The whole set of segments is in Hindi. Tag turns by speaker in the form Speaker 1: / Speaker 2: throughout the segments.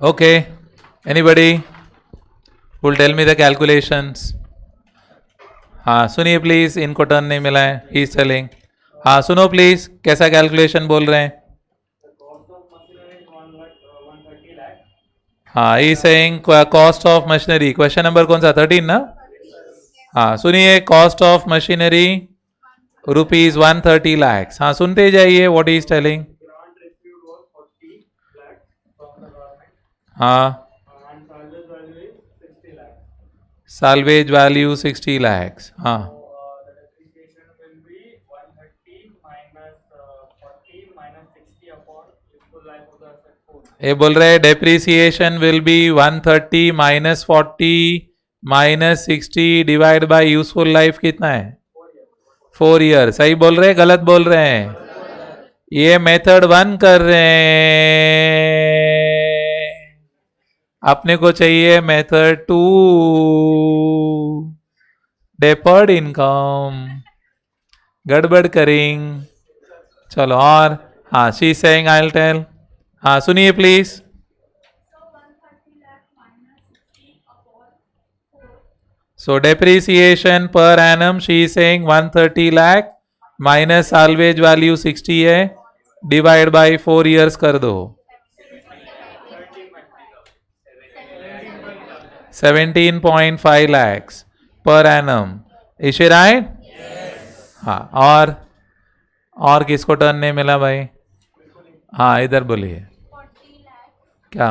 Speaker 1: Okay. Anybody will tell me the calculations? हाँ सुनिए प्लीज, इनको टर्न नहीं मिला है. He is telling. हाँ सुनो प्लीज, कैसा कैलकुलेशन बोल रहे हैं? हाँ he saying cost of machinery. Question number कौन सा? 13 ना. हाँ सुनिए, कॉस्ट ऑफ मशीनरी ₹130 lakhs. हाँ सुनते जाइए व्हाट इज टेलिंग. हाँ salvage value 60 lakhs. हाँ ये बोल रहे हैं depreciation will be 130 minus 40 minus 60 divide by useful life कितना है? 4 ईयर. सही बोल रहे हैं गलत बोल रहे हैं? ये मेथड 1 कर रहे हैं, अपने को चाहिए मेथड 2, डेफर्ड इनकम. गड़बड़ करेंगे. चलो और. हाँ she saying I will tell. हाँ सुनिए please. So depreciation per annum she is saying 130 lakh minus salvage value 60 है, divide by 4 years कर दो. 17.5 lakhs per annum. Is she right? हाँ और किसको टर्न नहीं मिला भाई? हाँ इधर बोलिए. क्या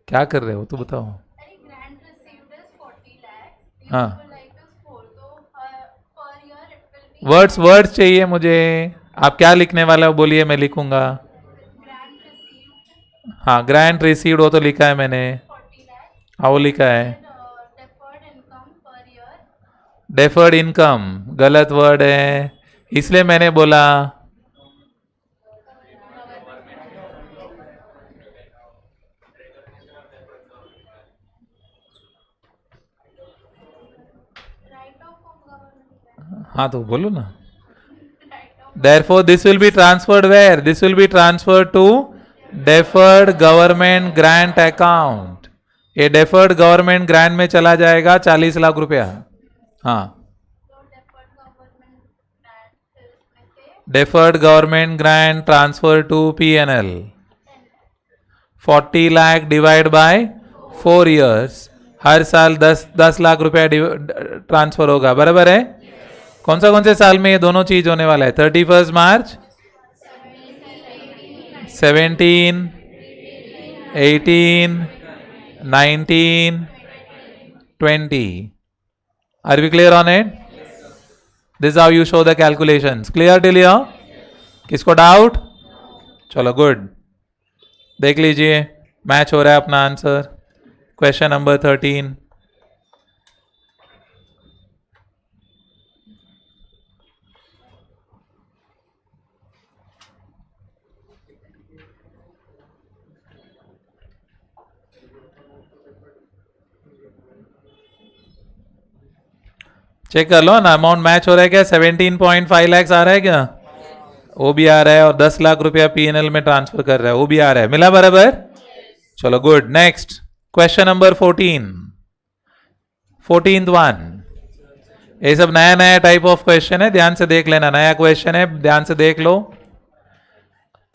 Speaker 1: क्या कर रहे हो तो बताओ. हाँ वर्ड्स चाहिए मुझे. आप क्या लिखने वाला हो बोलिए, मैं लिखूंगा. हाँ ग्रांट रिसीव्ड वो तो लिखा है मैंने. हाँ वो लिखा है. डेफर्ड इनकम गलत वर्ड है, इसलिए मैंने बोला. हाँ तो बोलो ना. Therefore this will be transferred where? This will be transferred to deferred government grant account. ये deferred government grant में चला जाएगा 40 लाख रुपया. हाँ deferred government grant transfer to P&L 40 lakh divide by 4 years. हर साल 10 लाख रुपया ट्रांसफर होगा. बराबर है? कौन से साल में ये दोनों चीज होने वाला है? 31 मार्च 17, 18, 19, 20. Are we clear on it? This is how you show the calculations. Clear till here? किसको डाउट? चलो गुड. देख लीजिए मैच हो रहा है अपना आंसर. Question number 13. चेक कर लो ना, अमाउंट मैच हो रहा है क्या? 17.5 lakhs आ रहा है क्या? वो भी आ रहा है, और 10 लाख रुपया P&L में ट्रांसफर कर रहा है, वो भी आ रहा है. मिला बराबर? चलो good. Next question number 14th one. ये सब नया टाइप ऑफ क्वेश्चन है, ध्यान से देख लेना. नया क्वेश्चन है, ध्यान से देख लो.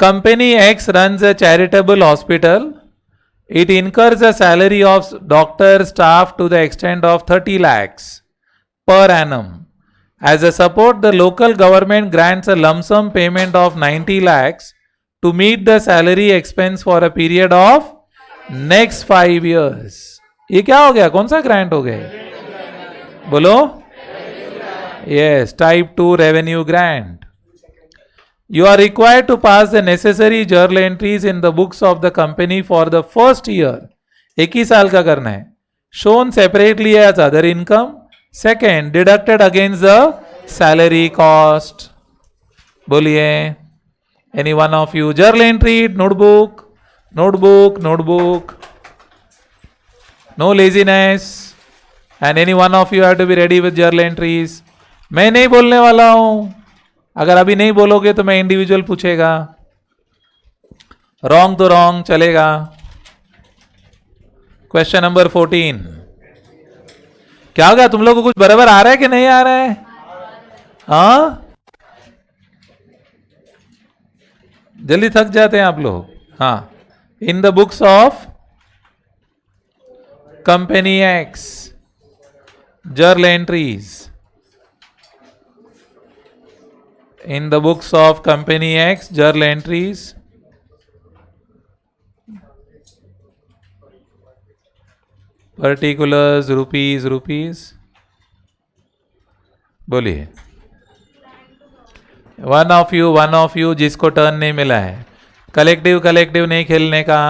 Speaker 1: Company x runs a charitable hospital. It incurs a salary of doctor staff to the extent of 30 lakhs per annum. As a support, the local government grants a lump sum payment of 90 lakhs to meet the salary expense for a period of next 5 years. ये क्या हो गया? कौन सा ग्रांट हो गया? बोलो. Yes, type 2 revenue grant. You are required to pass the necessary journal entries in the books of the company for the first year. एक ही साल का करना है. Shown separately as other income. Second, deducted against the salary cost. बोलिए. Any one of you? Journal entry, notebook. No laziness. And any one of you have to be ready with journal entries. मैं नहीं बोलने वाला हूं. अगर अभी नहीं बोलोगे तो मैं इंडिविजुअल पूछेगा. रॉन्ग तो रॉन्ग चलेगा. Question number 14। क्या हो गया, तुम लोग को कुछ बराबर आ रहा है कि नहीं आ रहा है? हाँ, जल्दी थक जाते हैं आप लोग। हाँ, in the books of company x journal entries, in the books of company X journal entries, particulars rupees, बोलिए। वन ऑफ यू जिसको टर्न नहीं मिला है, कलेक्टिव नहीं खेलने का,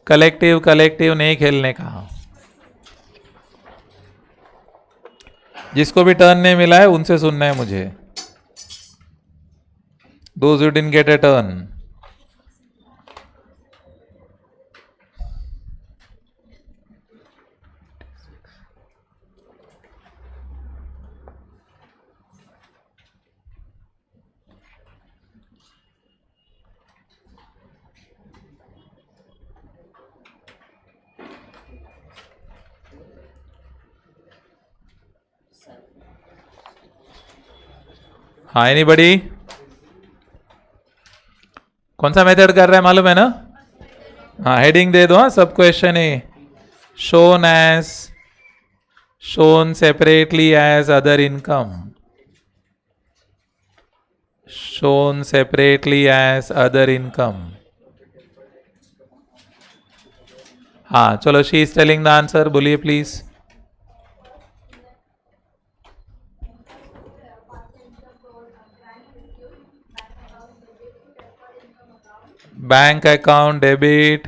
Speaker 1: कलेक्टिव नहीं खेलने का। जिसको भी टर्न नहीं मिला है उनसे सुनना है मुझे। Those who didn't get a turn. हाँ, एनीबडी? कौन सा मेथड कर रहा है मालूम है ना? हाँ, हेडिंग दे दो। हाँ, सब क्वेश्चन है। Shown as, shown separately as other income, shown separately as other income. हाँ चलो, she is telling the answer, बोलिए please. Bank account debit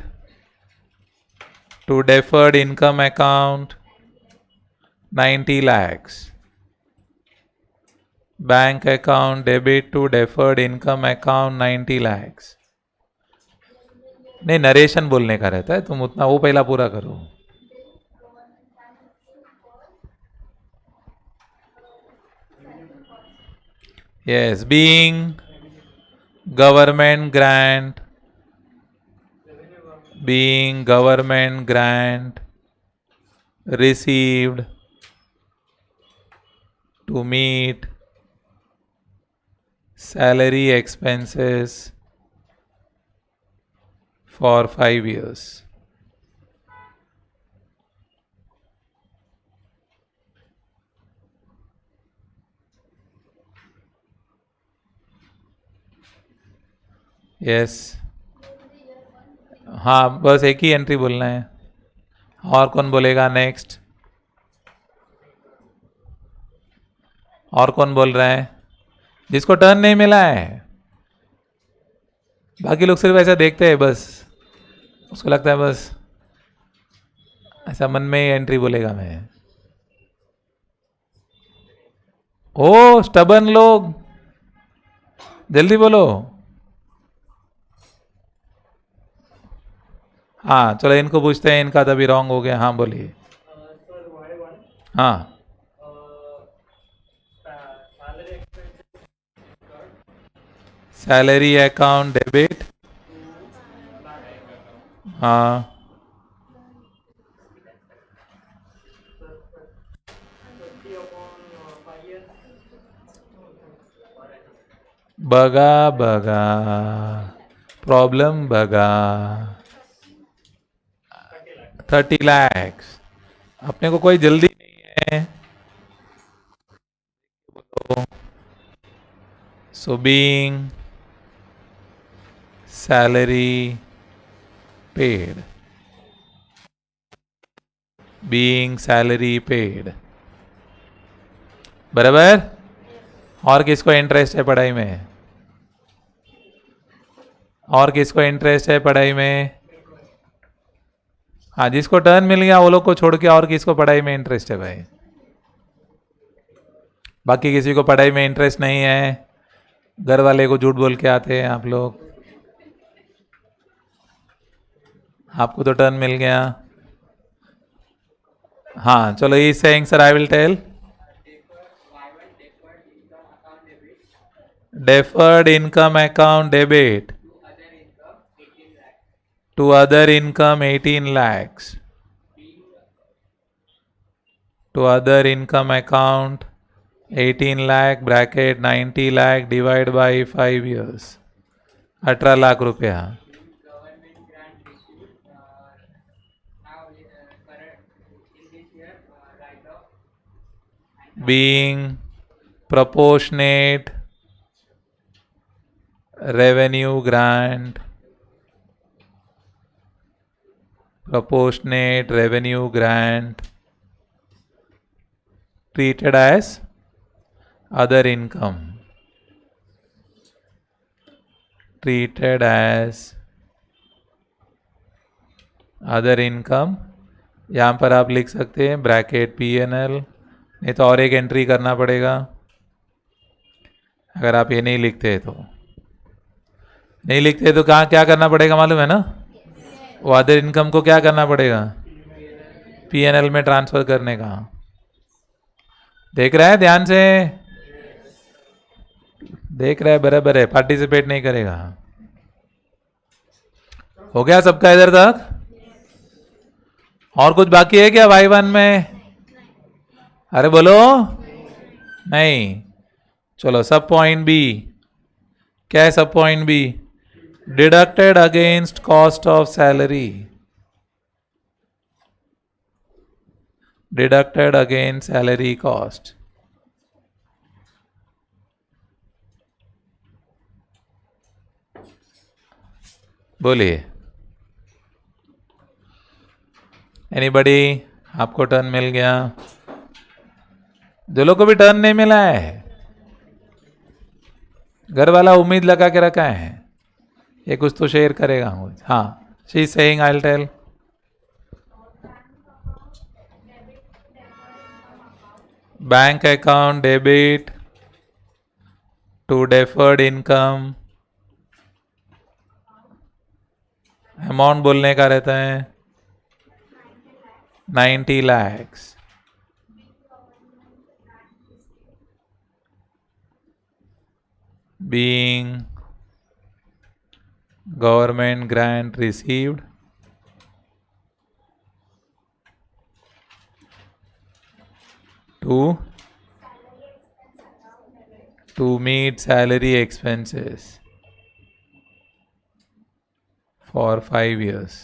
Speaker 1: to deferred income account 90 lakhs. Bank account debit to deferred income account 90 lakhs. नहीं, नरेशन बोलने का रहता है, तुम उतना वो पहला पूरा करो। Yes, being government grant, being government grant received to meet salary expenses for 5 years. Yes. हाँ, बस एक ही एंट्री बोलना है। और कौन बोलेगा नेक्स्ट? और कौन बोल रहा है जिसको टर्न नहीं मिला है? बाकी लोग सिर्फ ऐसा देखते हैं, बस उसको लगता है बस ऐसा मन में ही एंट्री बोलेगा मैं। ओ स्टबन लोग, जल्दी बोलो। हाँ चलो, इनको पूछते हैं, इनका तभी रॉन्ग हो गया। हाँ बोलिए। हाँ, सैलरी अकाउंट डेबिट। हाँ, बगा बगा, प्रॉब्लम बगा। 30 lakhs। अपने को कोई जल्दी नहीं है। So being salary paid, being salary paid, बराबर। और किसको इंटरेस्ट है पढ़ाई में? और किसको इंटरेस्ट है पढ़ाई में? हाँ, जिसको टर्न मिल गया वो लोग को छोड़ के और किसको पढ़ाई में इंटरेस्ट है भाई? बाकी किसी को पढ़ाई में इंटरेस्ट नहीं है, घर वाले को झूठ बोल के आते हैं आप लोग। आपको तो टर्न मिल गया। हाँ चलो, he saying sir, I will tell. Deferred income account debit To other income 18 lakhs. To other income account 18 lakh bracket 90 lakh divide by 5 years. 18 lakh रुपया. Being proportionate revenue grant. Proportionate revenue grant treated as other income. Treated as other income. यहाँ पर आप लिख सकते हैं ब्रैकेट PNL, नहीं तो और एक एंट्री करना पड़ेगा. अगर आप ये नहीं लिखते तो कहाँ क्या करना पड़ेगा मालूम है ना? वो अदर इनकम को क्या करना पड़ेगा? PNL में ट्रांसफर करने का. देख रहा है ध्यान से? देख रहा है, बराबर है. पार्टिसिपेट नहीं करेगा. हो गया सबका इधर तक? और कुछ बाकी है क्या Y1 में? अरे बोलो. नहीं. चलो सब पॉइंट बी. क्या है सब point B? Deducted against cost of salary. Deducted against salary cost. बोलिए. एनीबडी? आपको टर्न मिल गया? जो लोग को भी टर्न नहीं मिला है, घर वाला उम्मीद लगा के रखा है ये कुछ तो शेयर करेगा. हाँ, she is saying I will tell. Bank account debit to deferred income. Amount बोलने का रहता है 90 lakhs. Being government grant received to meet salary expenses for 5 years.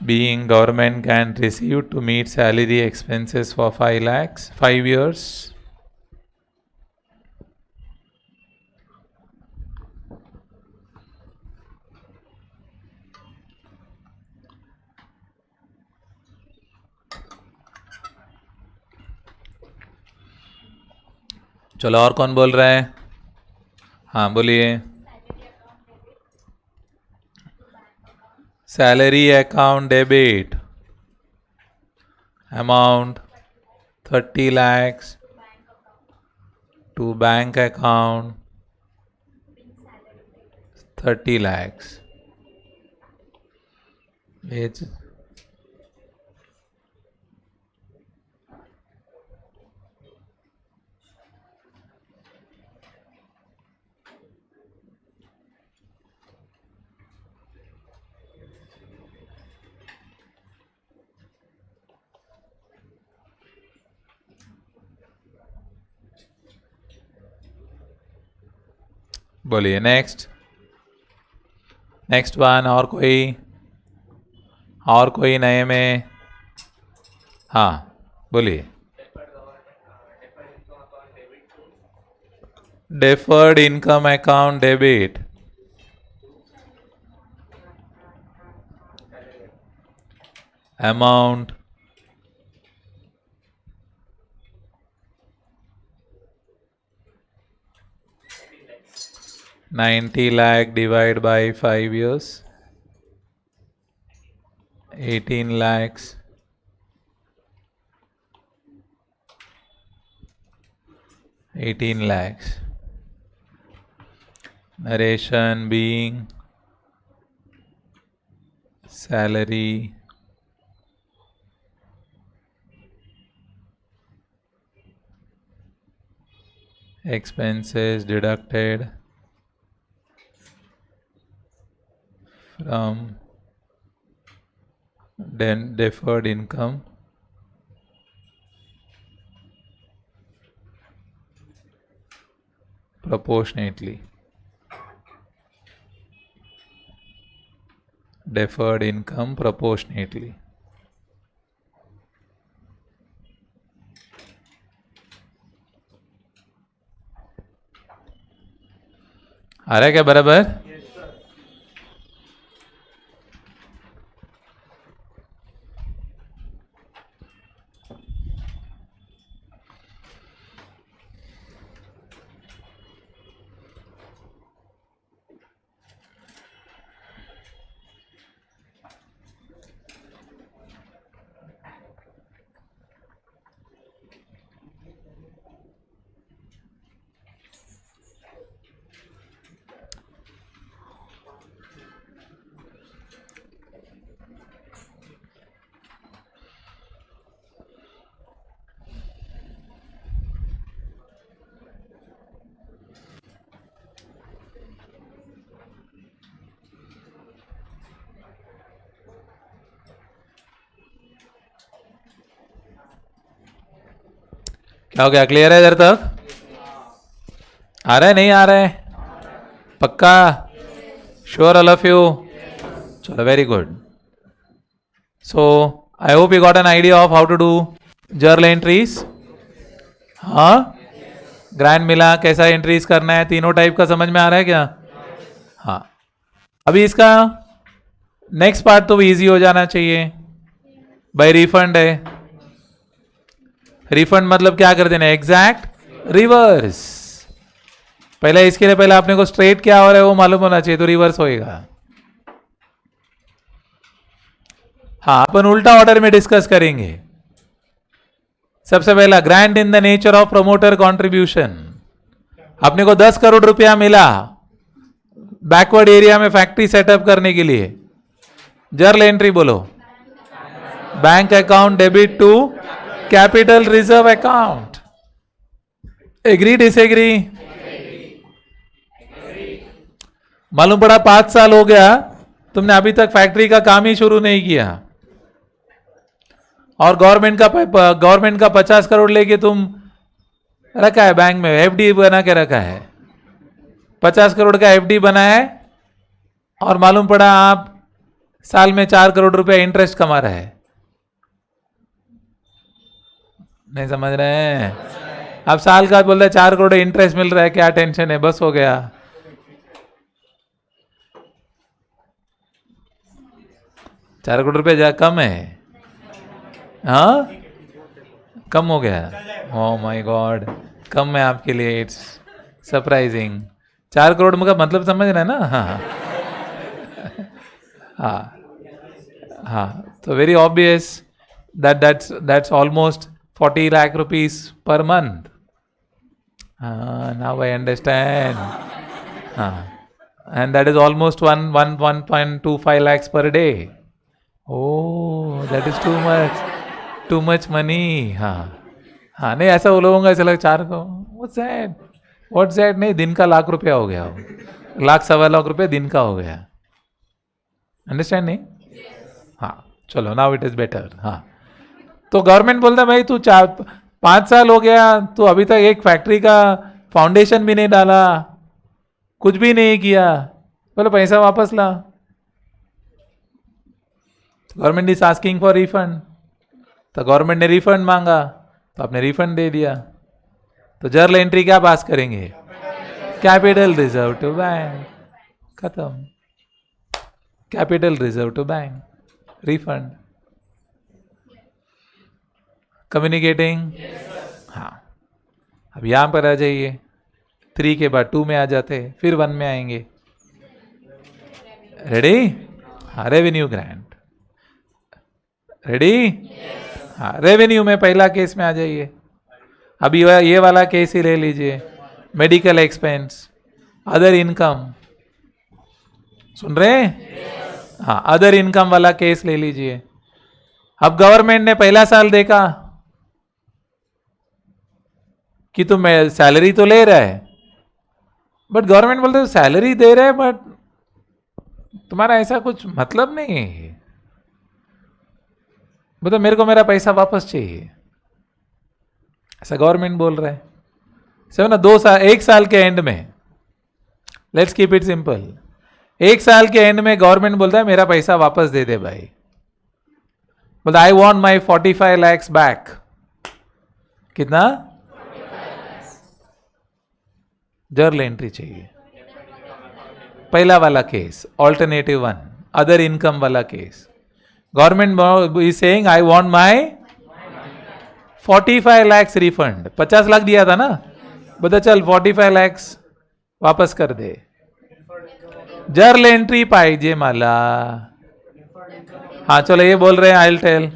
Speaker 1: Being government grant received to meet salary expenses for 5 lakhs, 5 years. चलो और कौन बोल रहा है? हाँ बोलिए. Salary account debit amount 30 lakhs to bank account 30 lakhs. It's बोलिए. Next one. और कोई नए में? हाँ बोलिए. Deferred income account debit amount 90 lakh divide by 5 years. 18 lakhs. 18 lakhs. Narration being salary expenses deducted from then deferred income proportionately. Deferred income proportionately. आ रहा है क्या बराबर? क्या हो गया? क्लियर है इधर तक? आ रहा है नहीं आ रहा है? पक्का? Sure all of you? चलो very good. So I hope you got an idea of how to do journal entries. हाँ, ग्रैंड मिला कैसा एंट्रीज करना है, तीनों टाइप का समझ में आ रहा है क्या? हाँ. अभी इसका नेक्स्ट पार्ट तो इजी हो जाना चाहिए. भाई रिफंड है. रिफंड मतलब क्या कर देना? Exact reverse. पहले इसके लिए पहले आपने को स्ट्रेट क्या हो रहा है वो मालूम होना चाहिए, तो रिवर्स होएगा. हाँ, अपन उल्टा ऑर्डर में डिस्कस करेंगे. सबसे पहला grant in the nature of promoter contribution. अपने को 10 करोड़ रुपया मिला बैकवर्ड एरिया में फैक्ट्री सेटअप करने के लिए. जर्नल एंट्री बोलो. Bank account debit to capital reserve account. Agree disagree? मालूम पड़ा 5 साल हो गया तुमने अभी तक फैक्ट्री का काम ही शुरू नहीं किया, और गवर्नमेंट का 50 करोड़ लेके तुम रखा है बैंक में, एफडी बना के रखा है. 50 करोड़ का एफडी बना है और मालूम पड़ा आप साल में 4 करोड़ रुपया इंटरेस्ट कमा रहे हैं. नहीं समझ रहे हैं? अब साल का बोलते 4 करोड़ इंटरेस्ट मिल रहा है, क्या टेंशन है? बस हो गया. 4 करोड़ रुपया कम है. हाँ, कम हो गया. ओह माय गॉड, कम है आपके लिए. It's surprising. 4 करोड़ का मतलब समझ रहे हैं ना? हाँ हाँ हाँ. तो very obvious that's almost 40 lakh rupees per month. Now I understand. And that is almost 1.25 lakhs per day. Oh, that is too much money. हाँ नहीं, ऐसा वो लोगों का ऐसा लगा 4 को what's that? नहीं, दिन का लाख रुपया हो गया. लाख सवा लाख रुपया दिन का हो गया. अंडरस्टैंड नहीं? हाँ चलो, नाउ इट इज बेटर. हाँ, तो गवर्नमेंट बोलता है भाई तू 5 साल हो गया, तू अभी तक एक फैक्ट्री का फाउंडेशन भी नहीं डाला, कुछ भी नहीं किया, बोलो पैसा वापस ला. Government is asking for refund. तो गवर्नमेंट ने रिफंड मांगा तो आपने रिफंड दे दिया. तो जर्नल एंट्री क्या पास करेंगे? Capital reserve to bank. खत्म. Capital reserve to bank. Refund. Communicating? हाँ. अब यहां पर आ जाइए. 3 के बाद 2 में आ जाते, फिर 1 में आएंगे. रेडी? हाँ, रेवेन्यू ग्रांट. रेडी? हाँ, रेवेन्यू में पहला केस में आ जाइए. अभी ये वाला केस ही ले लीजिए. Medical expense, other income. सुन रहे हैं? हाँ, अदर इनकम वाला केस ले लीजिए. अब गवर्नमेंट ने पहला साल देखा कि तुम सैलरी तो ले रहा है, बट गवर्नमेंट बोलते है सैलरी दे रहे हैं बट तुम्हारा ऐसा कुछ मतलब नहीं है, मतलब मेरे को मेरा पैसा वापस चाहिए, ऐसा गवर्नमेंट बोल रहा है। समझ ना, 2 साल 1 साल के एंड में, लेट्स कीप इट सिंपल, 1 साल के एंड में गवर्नमेंट बोलता है मेरा पैसा वापस दे दे भाई, बोलता I want my 45 lakhs back. कितना? जर्नल एंट्री चाहिए। पहला वाला केस, ऑल्टरनेटिव 1, अदर इनकम वाला case, government is saying I want my 45 lakhs refund. 50 lakh दिया था ना, बता चल 45 lakhs वापस कर दे। जर्नल एंट्री पाहिजे मला। हाँ चलो ये बोल रहे हैं, आई टेल।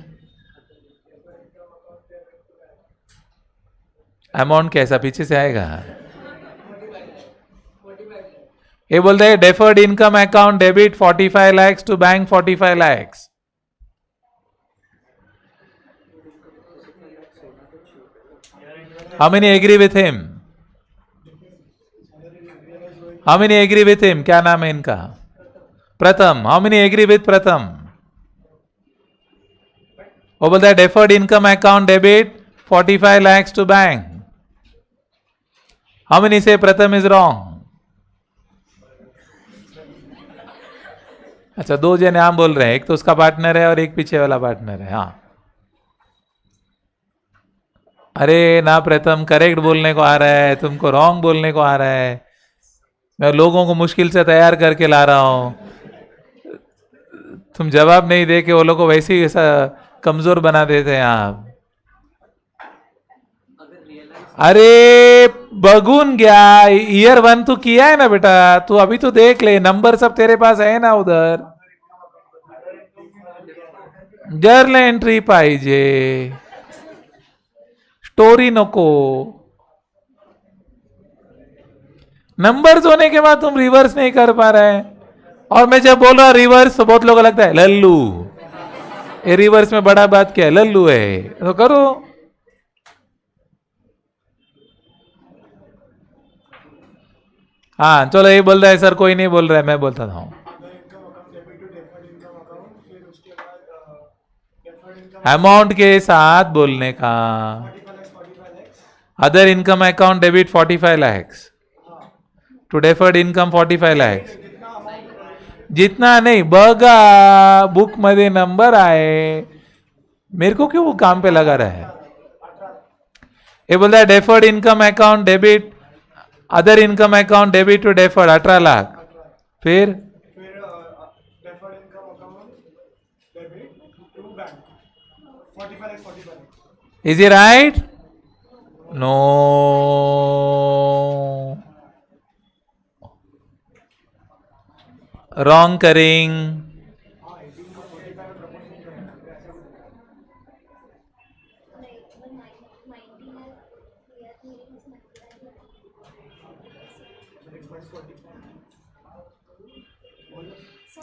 Speaker 1: अमाउंट कैसा पीछे से आएगा? ये बोलते हैं deferred income account debit 45 lakhs to bank 45 lakhs। How many agree with him? How many agree with him? क्या नाम है इनका? प्रथम। How many agree with प्रथम? वो बोलता है deferred income account debit 45 lakhs to bank. How many say Pratham is wrong? अच्छा, 2 जने हम बोल रहे हैं, एक तो उसका पार्टनर है और एक पीछे वाला पार्टनर है। हाँ, अरे ना प्रथम, करेक्ट बोलने को आ रहा है, तुमको रॉन्ग बोलने को आ रहा है। मैं लोगों को मुश्किल से तैयार करके ला रहा हूं, तुम जवाब नहीं दे के वो लोग को वैसे ही ऐसा कमजोर बना देते हैं आप। अरे बगुन गया, ईयर 1 तू किया है ना बेटा, तू अभी तो देख ले, नंबर सब तेरे पास है ना उधर। जर्नल एंट्री पाहिजे, स्टोरी नको। नंबर्स होने के बाद तुम रिवर्स नहीं कर पा रहे हैं। और मैं जब बोल रहा रिवर्स तो बहुत लोगों को लगता है लल्लू, ये रिवर्स में बड़ा बात क्या है, लल्लू है तो करो। हाँ चलो, ये बोल रहा है सर, कोई नहीं बोल रहा है, मैं बोलता था। अमाउंट के साथ बोलने का। Other income account debit 45 lakhs to deferred income 45 lakhs। जितना नहीं बगा, बुक मध्ये नंबर आहे, मेरे को क्यों वो काम पे लगा रहा है। ये बोलता है deferred income account debit, other income account debit to deferred 18 lakh. फिर is it right? No, wrong करिंग।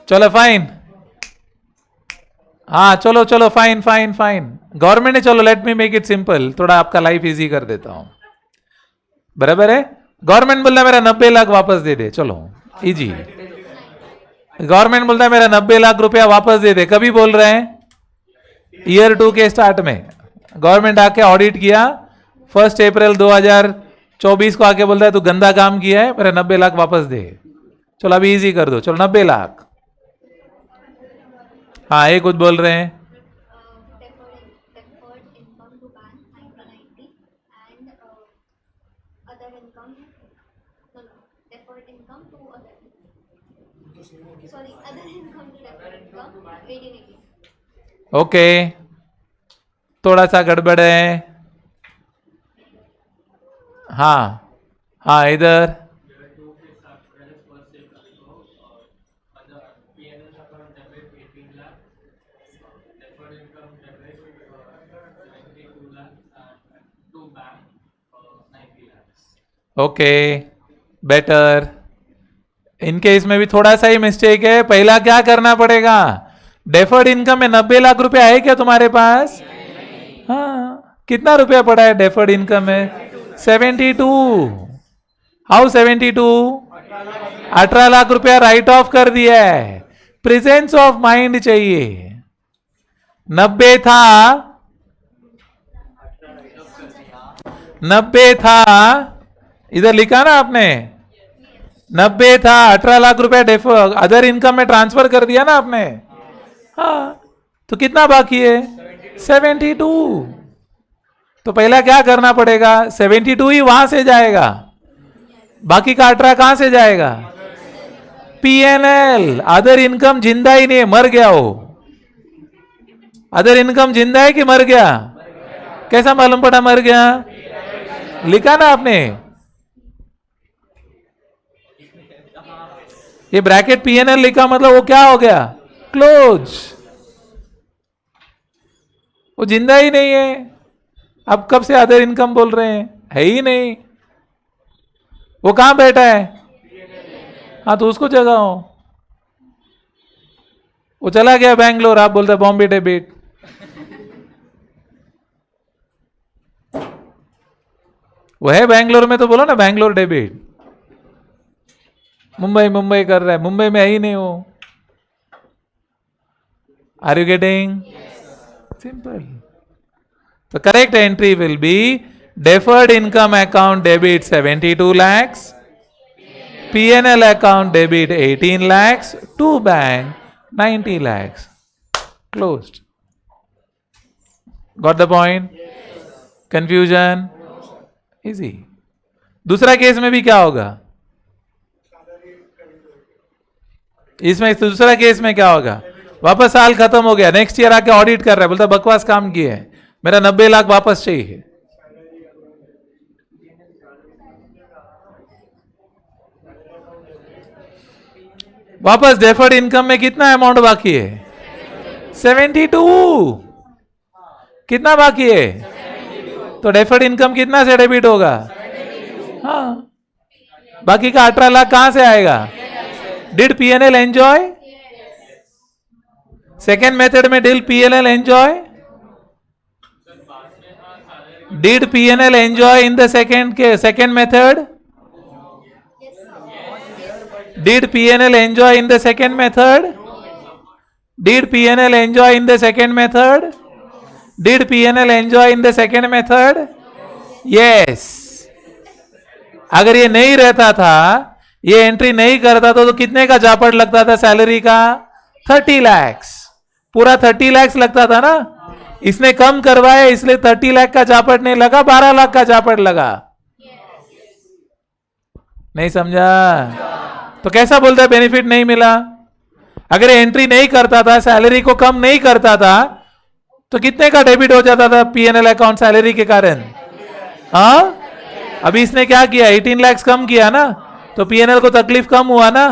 Speaker 1: चलो फाइन, हाँ चलो चलो फाइन फाइन फाइन, गवर्नमेंट ने, चलो let me make it simple, थोड़ा आपका लाइफ इजी कर देता हूं। बराबर है, गवर्नमेंट बोलता है मेरा 90 लाख वापस दे दे, चलो इजी। गवर्नमेंट बोलता है मेरा 90 लाख रुपया वापस दे दे, कभी बोल रहे हैं? ईयर 2 के स्टार्ट में गवर्नमेंट आके ऑडिट किया, 1 अप्रैल 2024 को आके बोलता है तू गंदा काम किया है, मेरा 90 लाख वापस दे। चलो अभी इजी कर दो, चलो 90 लाख। हाँ, ये कुछ बोल रहे हैं। ओके, थोड़ा सा गड़बड़ है। हाँ हाँ, इधर ओके बेटर। इनके इसमें भी थोड़ा सा ही मिस्टेक है। पहला क्या करना पड़ेगा? डेफर्ड इनकम में 90 लाख रुपया है क्या तुम्हारे पास? हाँ, कितना रुपया पड़ा है डेफर्ड इनकम में? 72। हाउ 72? 18 लाख रुपया राइट ऑफ कर दिया है। प्रेजेंस ऑफ माइंड चाहिए। 90 था, 90 था, इधर लिखा ना आपने, 90 था, 18 लाख रुपया अदर इनकम में ट्रांसफर कर दिया ना आपने। हाँ, तो कितना बाकी है? 72। तो पहला क्या करना पड़ेगा? 72 ही वहां से जाएगा, बाकी का 18 कहां से जाएगा? पीएनएल। अदर इनकम जिंदा ही नहीं है, मर गया वो। अदर इनकम जिंदा है कि मर गया? कैसा मालूम पड़ा मर गया? लिखा ना आपने, ये ब्रैकेट पीएनएल लिखा, मतलब वो क्या हो गया? क्लोज। वो जिंदा ही नहीं है। अब कब से अदर इनकम बोल रहे हैं? है ही नहीं। वो कहां बैठा है? हाँ, तो उसको जगाओ। वो चला गया बैंगलोर, आप बोलते बॉम्बे डेबिट। वो है बैंगलोर में, तो बोलो ना बैंगलोर डेबिट। मुंबई मुंबई कर रहा है, मुंबई में है ही नहीं वो। Are you getting? सिंपल। तो correct entry will be deferred income account debit 72 lakhs, PNL account debit 18 lakhs, to bank 90 lakhs. Closed. Got the point? Confusion? Easy. दूसरा केस में भी क्या होगा? इसमें दूसरा केस में क्या होगा? वापस साल खत्म हो गया, नेक्स्ट ईयर आके ऑडिट कर रहा है, बोलता बकवास काम किए है, मेरा 90 लाख वापस चाहिए। वापस डेफर्ड इनकम में कितना अमाउंट बाकी है? 72। कितना बाकी है? तो डेफर्ड इनकम कितना से डेबिट होगा? हाँ, बाकी का 18 लाख कहां से आएगा? Did PNL enjoy? Second method में did PNL enjoy? Did PNL enjoy in the second method? Did PNL enjoy in the second method? Did PNL enjoy in the second method? Did PNL enjoy in the second method? Yes. अगर ये नहीं रहता था, ये एंट्री नहीं करता तो कितने का जापट लगता था सैलरी का? 30 lakhs। पूरा 30 lakhs लगता था ना। इसने कम करवाया, इसलिए 30 लाख का जापट नहीं लगा, 12 लाख का जापट लगा। नहीं समझा? तो कैसा बोलता है बेनिफिट नहीं मिला? अगर एंट्री नहीं करता था, सैलरी को कम नहीं करता था, तो कितने का डेबिट हो जाता था पीएनएल अकाउंट सैलरी के कारण? हाँ, अभी इसने क्या किया? 18 लाख कम किया ना, तो पीएनएल को तकलीफ कम हुआ ना।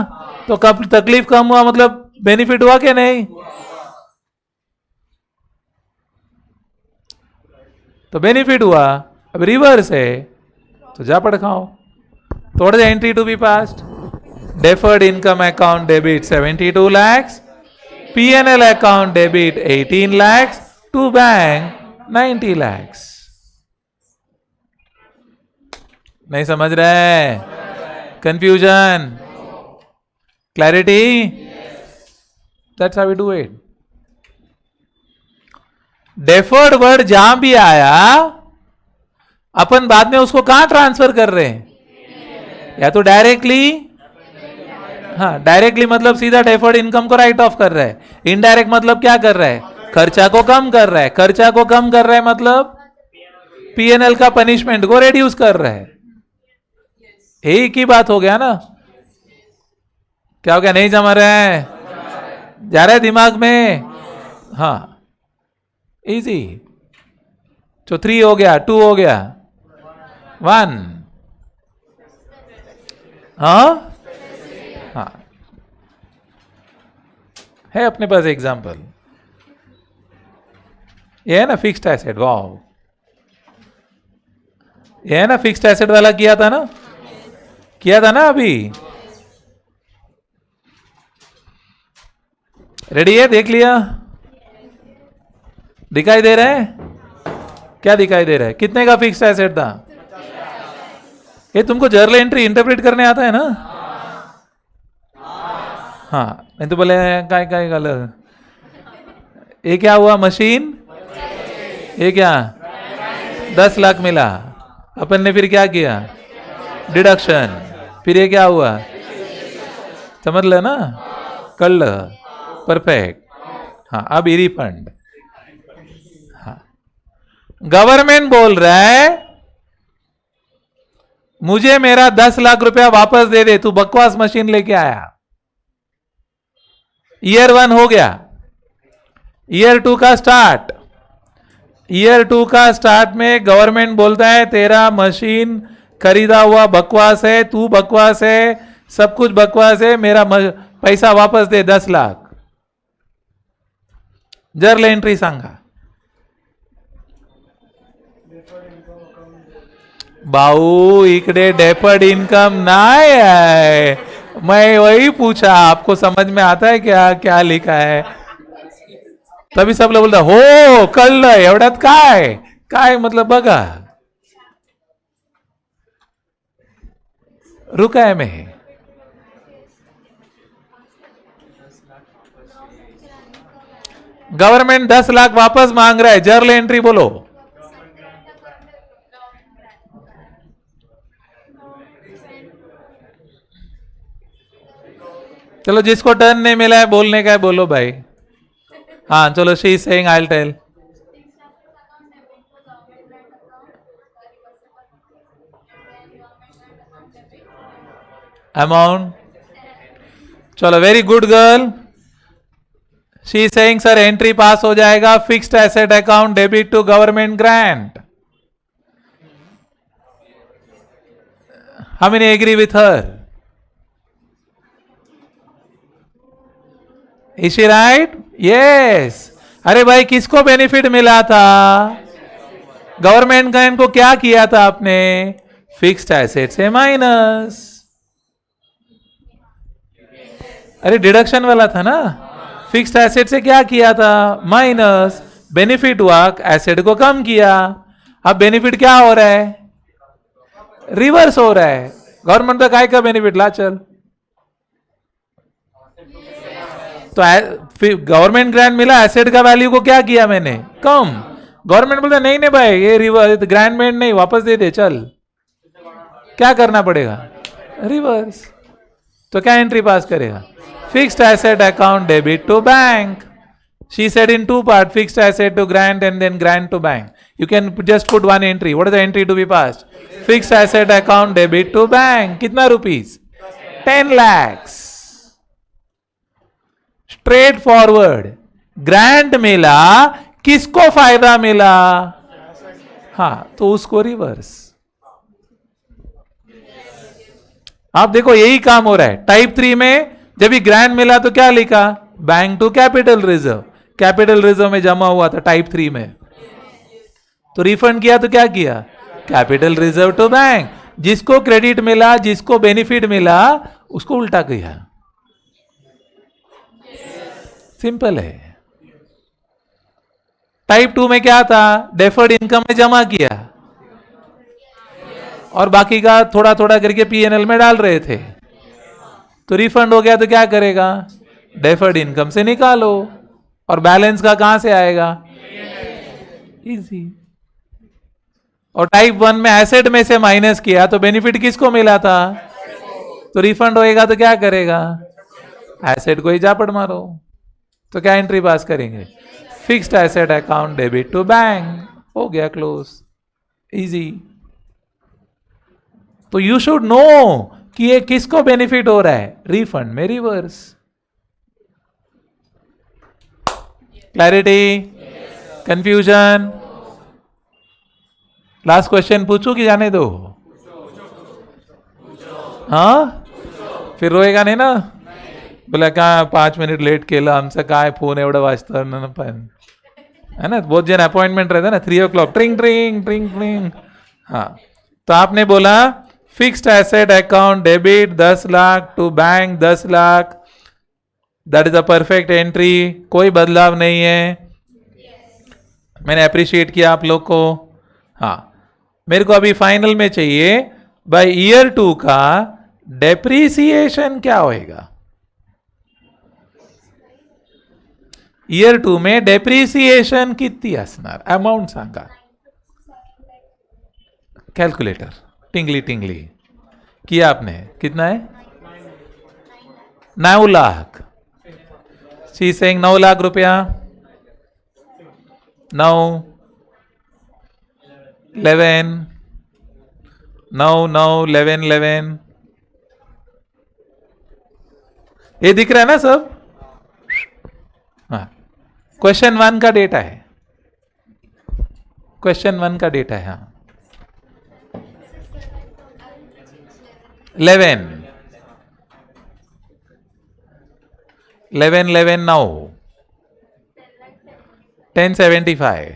Speaker 1: तो कब तकलीफ कम हुआ मतलब बेनिफिट हुआ कि नहीं? तो बेनिफिट हुआ। अब रिवर्स है, तो जा पड़ खाओ। तोड़ दे entry to be passed. Deferred income account debit 72 lakhs, PNL account debit 18 lakhs, to bank 90 lakhs. नहीं समझ रहे? Confusion? Clarity? That's how we do it. Deferred word जहां भी आया, अपन बाद में उसको कहां ट्रांसफर कर रहे हैं? या तो डायरेक्टली, हाँ डायरेक्टली मतलब सीधा डेफर्ड इनकम को राइट ऑफ कर रहा है। इनडायरेक्ट मतलब क्या कर रहा है? खर्चा को कम कर रहा है। खर्चा को कम कर रहा है मतलब पीएनएल का पनिशमेंट को रिड्यूस कर रहा है। एक ही बात हो गया ना। क्या हो गया? नहीं जमा रहा है? जा रहा है दिमाग में? हाँ, इजी। तो 3 हो गया, 2 हो गया, 1। हाँ हाँ, है अपने पास एग्जाम्पल। ये है ना फिक्स्ड एसेट। वाओ, ये है ना फिक्स्ड एसेट वाला किया था ना, किया था ना अभी। रेडी है? देख लिया? दिखाई दे रहा है? क्या दिखाई दे रहा है? कितने का फिक्स्ड एसेट था? ये तुमको जर्नल एंट्री इंटरप्रेट करने आता है ना? हाँ, नहीं तो बोले काय काय गलत। ये क्या हुआ मशीन? ये क्या 10 लाख मिला, अपन ने फिर क्या किया? डिडक्शन। फिर ये क्या हुआ? समझ लो ना, कर लो, परफेक्ट। हाँ, अब ई रिफंड। हाँ, गवर्नमेंट बोल रहा है मुझे मेरा 10 लाख रुपया वापस दे दे, तू बकवास मशीन लेके आया। ईयर 1 हो गया, ईयर 2 का स्टार्ट। ईयर 2 का स्टार्ट में गवर्नमेंट बोलता है तेरा मशीन खरीदा हुआ बकवास है, तू बकवास है, सब कुछ बकवास है, मेरा पैसा वापस दे 10 लाख। जर्नल एंट्री सांगा। भाऊ इकडे डेफर्ड इनकम नाही आहे, मैं वही पूछा, आपको समझ में आता है क्या क्या लिखा है? तभी सब लोग बोलता हो कळलं, एवढ्यात काय काय मतलब बघा। रुका है मैं, गवर्नमेंट 10 लाख वापस मांग रहा है, जर्नल एंट्री बोलो। चलो जिसको टर्न नहीं मिला है बोलने का है बोलो भाई। हाँ चलो, she is saying I will tell. Amount, चलो very good girl. She is saying sir entry pass हो जाएगा, fixed asset account debit to government grant. How many agree with her? Is she right? Yes. अरे भाई किसको बेनिफिट मिला था? गवर्नमेंट ग्रांट को क्या किया था आपने? फिक्स्ड एसेट से माइनस। अरे डिडक्शन वाला था ना, फिक्स्ड एसेट से क्या किया था? माइनस। बेनिफिट हुआ, एसेट को कम किया। अब बेनिफिट क्या हो रहा है? रिवर्स हो रहा है। गवर्नमेंट का काय का बेनिफिट ला चल, तो गवर्नमेंट ग्रांट मिला, एसेट का वैल्यू को क्या किया मैंने? कम। गवर्नमेंट बोलता नहीं नहीं भाई ये रिवर्स ग्रांटमेंट नहीं, वापस दे दे चल। क्या करना पड़ेगा? रिवर्स। तो क्या एंट्री पास करेगा? Fixed asset account debit to bank. She said in 2 parts, fixed asset to grant and then grant to bank. You can just put one entry. What is the entry to be passed? Fixed asset account debit to bank. कितना rupees? 10 lakhs. Straight forward. Grant मिला, किसको फायदा मिला? हाँ, तो उसको रिवर्स। आप देखो यही काम हो रहा है। टाइप 3 में जब भी ग्रांट मिला तो क्या लिखा? Bank to capital reserve. Capital reserve में जमा हुआ था टाइप 3 में, तो रिफंड किया तो क्या किया? Capital reserve to bank. जिसको क्रेडिट मिला, जिसको बेनिफिट मिला, उसको उल्टा किया। सिंपल है। टाइप 2 में क्या था? डेफर्ड इनकम में जमा किया और बाकी का थोड़ा थोड़ा करके पीएनएल में डाल रहे थे, तो रिफंड हो गया तो क्या करेगा? डेफर्ड इनकम से निकालो, और बैलेंस का कहां से आएगा? इजी। और टाइप 1 में एसेट में से माइनस किया तो बेनिफिट किसको मिला था? तो रिफंड होएगा तो क्या करेगा? एसेट को ही जापड़ मारो। तो क्या एंट्री पास करेंगे? Fixed asset account debit to bank. हो गया क्लोज, इजी। तो यू शुड नो कि ये किसको बेनिफिट हो रहा है? रिफंड में reverse. Clarity? Confusion? Last question पूछूं कि जाने दो? हाँ, फिर रोएगा नहीं ना? बोला क्या 5 मिनिट लेट केलं आमचं, काय फोन एवढं वाजतं पण, है ना? बहुत जन अपॉइंटमेंट रहता है ना, 3 o'clock ट्रिंग ट्रिंग ट्रिंग ट्रिंग। हाँ, तो आपने बोला fixed asset account debit 10 lakh to bank 10 lakh, that is a perfect entry, कोई बदलाव नहीं है। मैंने अप्रिशिएट किया आप लोग को। हाँ, मेरे को अभी फाइनल में चाहिए भाई ईयर 2 का डेप्रीसिएशन क्या होएगा? ईयर 2 में डेप्रीसिएशन किती असणार? अमाउंट सांगा. कैलकुलेटर टिंगली टिंगली किया आपने. कितना है? 9 लाख. शी सेइंग 9 लाख रुपया. 9 11 9 9 11 11. ये दिख रहा है ना सब? हाँ. क्वेश्चन 1 का डेटा है. क्वेश्चन 1 का डेटा है. हाँ 11 11 11 9 1075.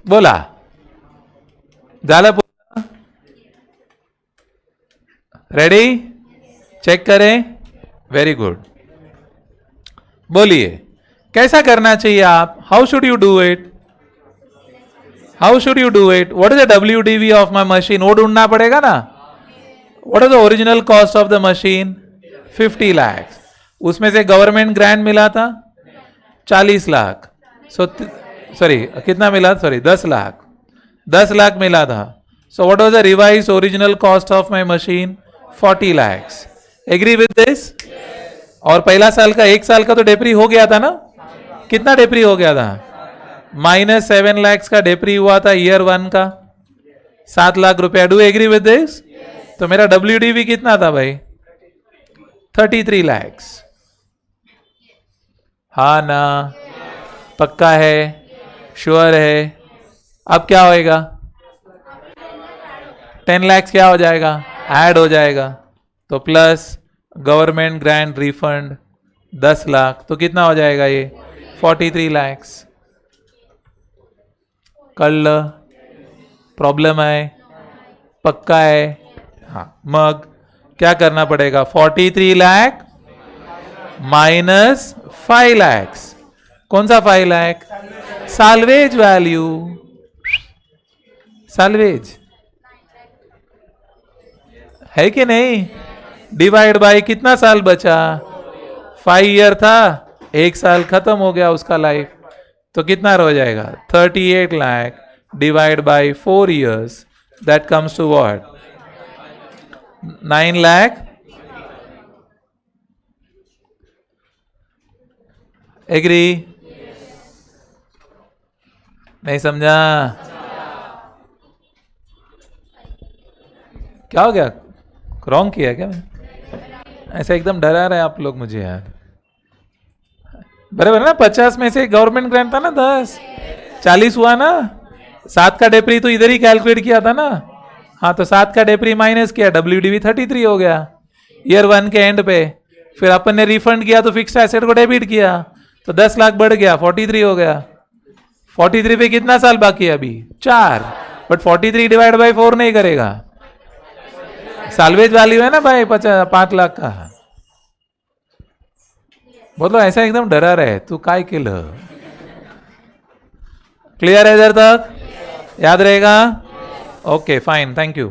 Speaker 1: बोला झालं. रेडी? चेक करें. Very good. बोलिए कैसा करना चाहिए आप? How should you do it? How should you do it? What is the WDV of my machine? वो ढूंढना पड़ेगा ना. What is the original cost of the machine? 50 lakh. उसमें से गवर्नमेंट ग्रांट मिला था 40 लाख. सॉरी कितना मिला? सॉरी 10 लाख. 10 लाख मिला था. So what was the revised original cost of my machine? 40 lakhs. Agree with this? और पहला साल का 1 साल का तो डेप्री हो गया था ना. कितना डेप्री हो गया था? -7 lakhs का डेप्री हुआ था ईयर 1 का. 7 लाख रुपया. Do agree with this? तो मेरा WDV कितना था भाई? 33 lakhs. हाँ ना? पक्का है? श्योर है? अब क्या होएगा? 10 lakhs क्या हो जाएगा? ऐड हो जाएगा. तो plus government grant refund 10 lakh. तो कितना हो जाएगा ये? 43 lakhs. कल प्रॉब्लम है? पक्का है? हाँ. मग क्या करना पड़ेगा? 43 लाख माइनस 5 lakhs. कौन सा 5 लाख? Salvage value. साल्वेज है कि नहीं? डिवाइड बाय कितना साल बचा? 5 ईयर था. 1 साल खत्म हो गया उसका लाइफ. तो कितना रह जाएगा? 38 lakh divide by 4 years. That comes to what? 9 lakh. Agree? नहीं समझा? क्या हो गया? रॉन्ग किया क्या? मैं ऐसा एकदम डरा रहे आप लोग मुझे यार. बराबर ना? 50 में से गवर्नमेंट ग्रांट था ना 10. 40 हुआ ना. 7 का डेप्री तो इधर ही कैलकुलेट किया था ना. हाँ तो 7 का डेप्री माइनस किया. WDV 33 हो गया ईयर 1 के एंड पे. फिर अपन ने रिफंड किया तो फिक्स्ड एसेट को डेबिट किया. तो 10 लाख बढ़ गया 43 हो गया. 43 पे कितना साल बाकी है अभी? 4. बट 43 डिवाइड बाय 4 नहीं करेगा. साल्वेज वैल्यू है ना भाई 5 लाख का. बोलो ऐसा एकदम डरा रहे. तू काय केलं? क्लियर है इधर तक? याद रहेगा? Okay fine. Thank you.